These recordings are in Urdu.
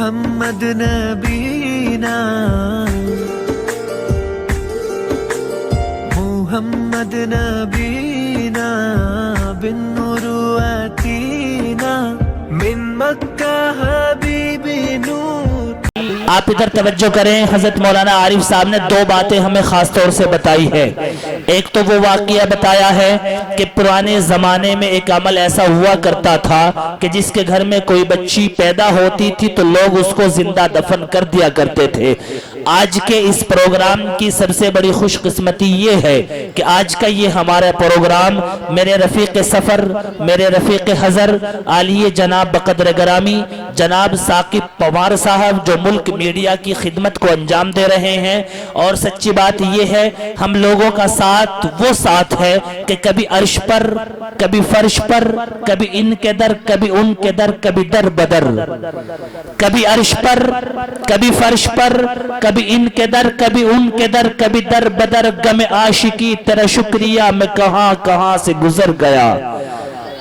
محمد نبینا محمد نبینا بالنور آتینا من مکہ حبیب نور. آپ ادھر توجہ کریں. حضرت مولانا عارف صاحب نے دو باتیں ہمیں خاص طور سے بتائی ہے. ایک تو وہ واقعہ بتایا ہے کہ پرانے زمانے میں ایک عمل ایسا ہوا کرتا تھا کہ جس کے گھر میں کوئی بچی پیدا ہوتی تھی تو لوگ اس کو زندہ دفن کر دیا کرتے تھے. آج کے اس پروگرام کی سب سے بڑی خوش قسمتی یہ ہے کہ آج کا یہ ہمارا پروگرام میرے رفیق سفر، میرے رفیق حضر، عالی جناب بقدر گرامی جناب ثاقب پوار صاحب جو ملک میڈیا کی خدمت کو انجام دے رہے ہیں. اور سچی بات یہ ہے ہم لوگوں کا ساتھ وہ ساتھ ہے کہ کبھی عرش پر، کبھی فرش پر، کبھی ان کے در، کبھی ان کے در، کبھی در بدر، کبھی عرش پر، کبھی فرش پر، کبھی ان کے در، کبھی ان کے در، کبھی در بدر. غم عاشقی تیرا شکریہ میں کہاں کہاں سے گزر گیا.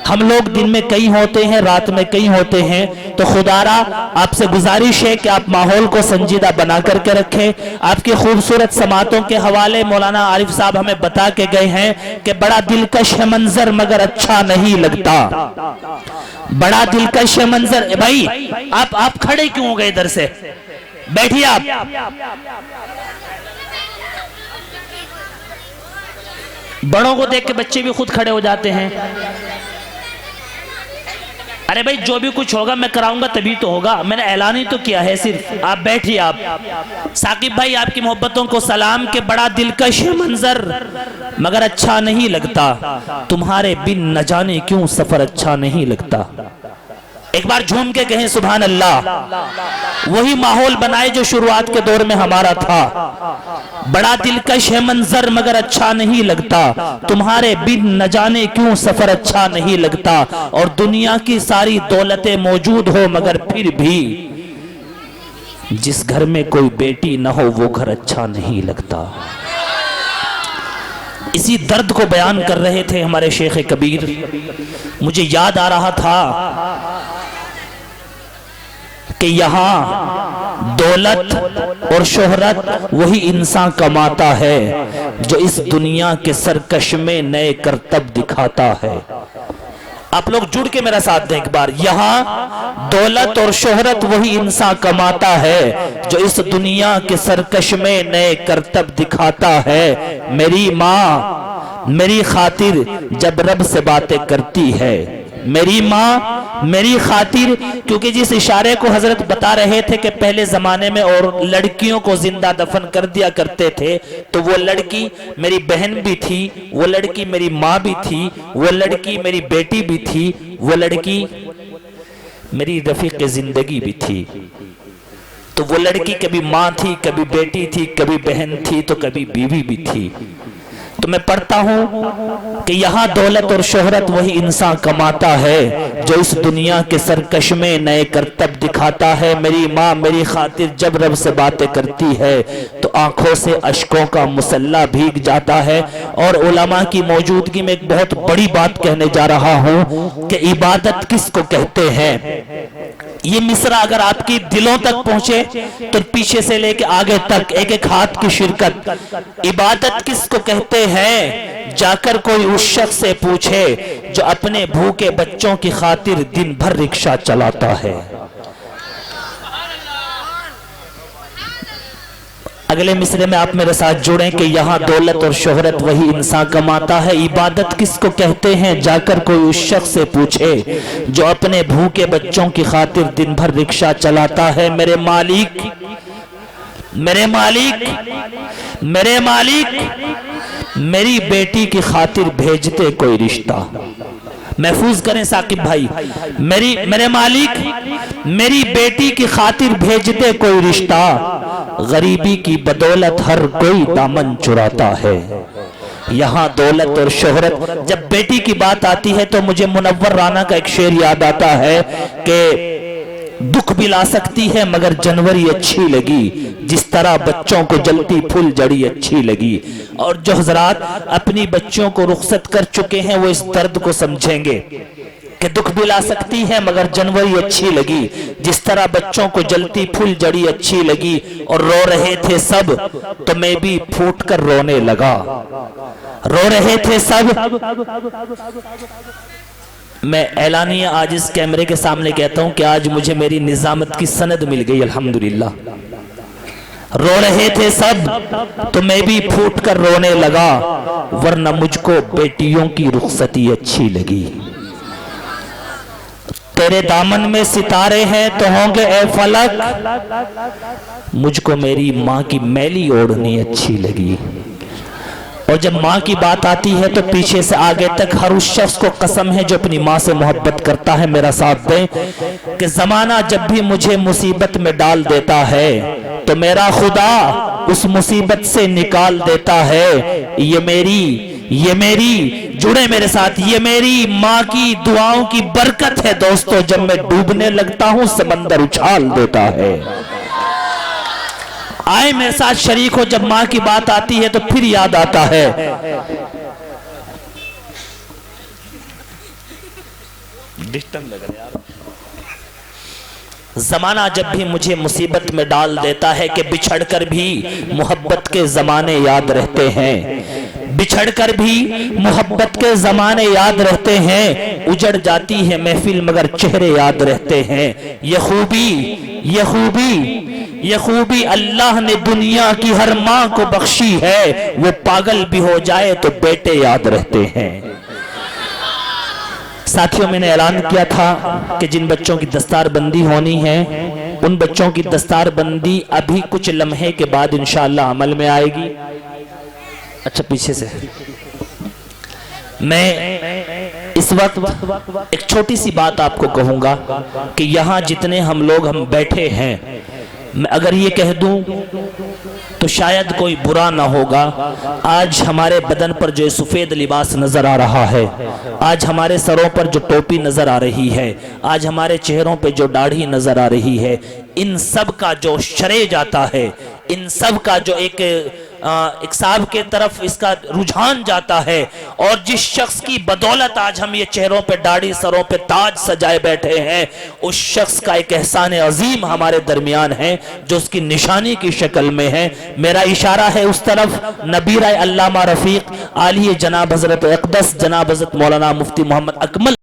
ہم لوگ دن میں کہیں ہوتے ہیں، رات میں کہیں ہوتے ہیں، تو خدارا آپ سے گزارش ہے کہ آپ ماحول کو سنجیدہ بنا کر کے رکھیں. آپ کی خوبصورت سماعتوں کے حوالے مولانا عارف صاحب ہمیں بتا کے گئے ہیں کہ بڑا دلکش ہے منظر مگر اچھا نہیں لگتا. بڑا دلکش ہے منظر. بھائی آپ کھڑے کیوں ہو گئے؟ ادھر سے بیٹھیے. آپ بڑوں کو دیکھ کے بچے بھی خود کھڑے ہو جاتے ہیں. ارے بھائی جو بھی کچھ ہوگا میں کراؤں گا تبھی تو ہوگا. میں نے اعلان ہی تو کیا ہے صرف. آپ بیٹھیے. آپ ثاقب بھائی آپ کی محبتوں کو سلام کہ بڑا دلکش ہے منظر مگر اچھا نہیں لگتا. تمہارے بن نہ جانے کیوں سفر اچھا نہیں لگتا. ایک بار جھوم کے کہیں سبحان اللہ. وہی ماحول بنائے جو شروعات کے دور میں ہمارا تھا. بڑا دلکش ہے منظر مگر اچھا نہیں لگتا. تمہارے بن نہ جانے کیوں سفر اچھا نہیں لگتا. اور دنیا کی ساری دولتیں موجود ہو مگر پھر بھی جس گھر میں کوئی بیٹی نہ ہو وہ گھر اچھا نہیں لگتا. اسی درد کو بیان کر رہے تھے ہمارے شیخ کبیر. مجھے یاد آ رہا تھا کہ یہاں دولت اور شہرت وہی انسان کماتا ہے جو اس دنیا کے سرکش میں نئے کرتب دکھاتا ہے. آپ لوگ جڑ کے میرا ساتھ دیں ایک بار. یہاں دولت اور شہرت وہی انسان کماتا ہے جو اس دنیا کے سرکش میں نئے کرتب دکھاتا ہے. میری ماں میری خاطر جب رب سے باتیں کرتی ہے. میری ماں میری خاطر، کیونکہ جس اشارے کو حضرت بتا رہے تھے کہ پہلے زمانے میں اور لڑکیوں کو زندہ دفن کر دیا کرتے تھے تو وہ لڑکی میری بہن بھی تھی، وہ لڑکی میری ماں بھی تھی، وہ لڑکی میری بیٹی بھی تھی، وہ لڑکی میری رفیق زندگی بھی تھی. تو وہ لڑکی کبھی ماں تھی، کبھی بیٹی تھی، کبھی بہن تھی تو کبھی بیوی بھی تھی. تو میں پڑھتا ہوں کہ یہاں دولت اور شہرت وہی انسان کماتا ہے جو اس دنیا کے سرکش میں نئے کرتب دکھاتا ہے. میری ماں میری خاطر جب رب سے باتیں کرتی ہے تو آنکھوں سے اشکوں کا مسلح بھیگ جاتا ہے. اور علماء کی موجودگی میں ایک بہت بڑی بات کہنے جا رہا ہوں کہ عبادت کس کو کہتے ہیں. یہ مصرع اگر آپ کی دلوں تک پہنچے تو پیچھے سے لے کے آگے تک ایک ایک ہاتھ کی شرکت. عبادت کس کو کہتے ہیں جا کر کوئی اس شخص سے پوچھے جو اپنے بھوکے بچوں کی خاطر دن بھر رکشہ چلاتا ہے. اگلے مصرے میں آپ میرے ساتھ جڑیں کہ یہاں دولت اور شہرت وہی انسان کماتا ہے. عبادت کس کو کہتے ہیں جا کر کوئی اس شخص سے پوچھے جو اپنے بھوکے بچوں کی خاطر دن بھر رکشہ چلاتا ہے. میرے مالک میرے مالک میرے مالک میری بیٹی کی خاطر بھیجتے کوئی رشتہ. محفوظ کریں ثاقب بھائی. میرے مالک میری بیٹی کی خاطر بھیجتے کوئی رشتہ. غریبی کی بدولت ہر کوئی دامن چراتا ہے. یہاں دولت اور شہرت. جب بیٹی کی بات آتی ہے تو مجھے منور رانا کا ایک شعر یاد آتا ہے کہ دکھ بھی لا سکتی ہے مگر جنوری اچھی لگی جس طرح بچوں کو جلتی پھول جڑی اچھی لگی. اور جو حضرات اپنی بچوں کو رخصت کر چکے ہیں وہ اس درد کو سمجھیں گے کہ دکھ بھی لا سکتی ہے مگر جنوری اچھی لگی، جس طرح بچوں کو جلتی پھول جڑی اچھی لگی اور رو رہے تھے سب تو میں بھی پھوٹ کر رونے لگا، رو رہے تھے سب۔ میں اعلانیہ آج اس کیمرے کے سامنے کہتا ہوں کہ آج مجھے میری نظامت کی سند مل گئی الحمدللہ۔ رو رہے تھے سب تو میں بھی پھوٹ کر رونے لگا، ورنہ مجھ کو بیٹیوں کی رخصتی اچھی لگی۔ تیرے دامن میں ستارے ہیں تو ہوں گے اے فلک، مجھ کو میری ماں کی میلی اوڑھنی اچھی لگی۔ اور جب ماں کی بات آتی ہے تو پیچھے سے آگے تک ہر اس شخص کو قسم ہے جو اپنی ماں سے محبت کرتا ہے، میرا ساتھ دیں کہ زمانہ جب بھی مجھے مصیبت میں ڈال دیتا ہے تو میرا خدا اس مصیبت سے نکال دیتا ہے۔ یہ میری جڑے میرے ساتھ، یہ میری ماں کی دعاؤں کی برکت ہے دوستو، جب میں ڈوبنے لگتا ہوں سمندر اچھال دیتا ہے۔ آئے میرے ساتھ شریک ہو، جب ماں کی بات آتی ہے تو پھر یاد آتا ہے۔ زمانہ جب بھی مجھے مصیبت میں ڈال دیتا ہے کہ بچھڑ کر بھی محبت کے زمانے یاد رہتے ہیں، بچھڑ کر بھی محبت کے زمانے یاد رہتے ہیں، اجڑ جاتی ہے محفل مگر چہرے یاد رہتے ہیں۔ یہ خوبی اللہ نے دنیا کی ہر ماں کو بخشی ہے، وہ پاگل بھی ہو جائے تو بیٹے یاد رہتے ہیں۔ ساتھیوں میں نے اعلان کیا تھا کہ جن بچوں کی دستار بندی ہونی ہے ان بچوں کی دستار بندی ابھی کچھ لمحے کے بعد انشاءاللہ عمل میں آئے گی۔ اچھا پیچھے سے میں اس وقت ایک چھوٹی سی بات آپ کو کہوں گا کہ یہاں جتنے ہم لوگ بیٹھے ہیں، میں اگر یہ کہہ دوں تو شاید کوئی برا نہ ہوگا۔ آج ہمارے بدن پر جو سفید لباس نظر آ رہا ہے، آج ہمارے سروں پر جو ٹوپی نظر آ رہی ہے، آج ہمارے چہروں پہ جو داڑھی نظر آ رہی ہے، ان سب کا جو شرے جاتا ہے، ان سب کا جو ایک صاحب کے طرف اس کا رجحان جاتا ہے، اور جس شخص کی بدولت آج ہم یہ چہروں پہ داڑھی سروں پہ تاج سجائے بیٹھے ہیں، اس شخص کا ایک احسان عظیم ہمارے درمیان ہے جو اس کی نشانی کی شکل میں ہے۔ میرا اشارہ ہے اس طرف، نبیرہ علامہ رفیق عالی جناب حضرت اقدس جناب حضرت مولانا مفتی محمد اکمل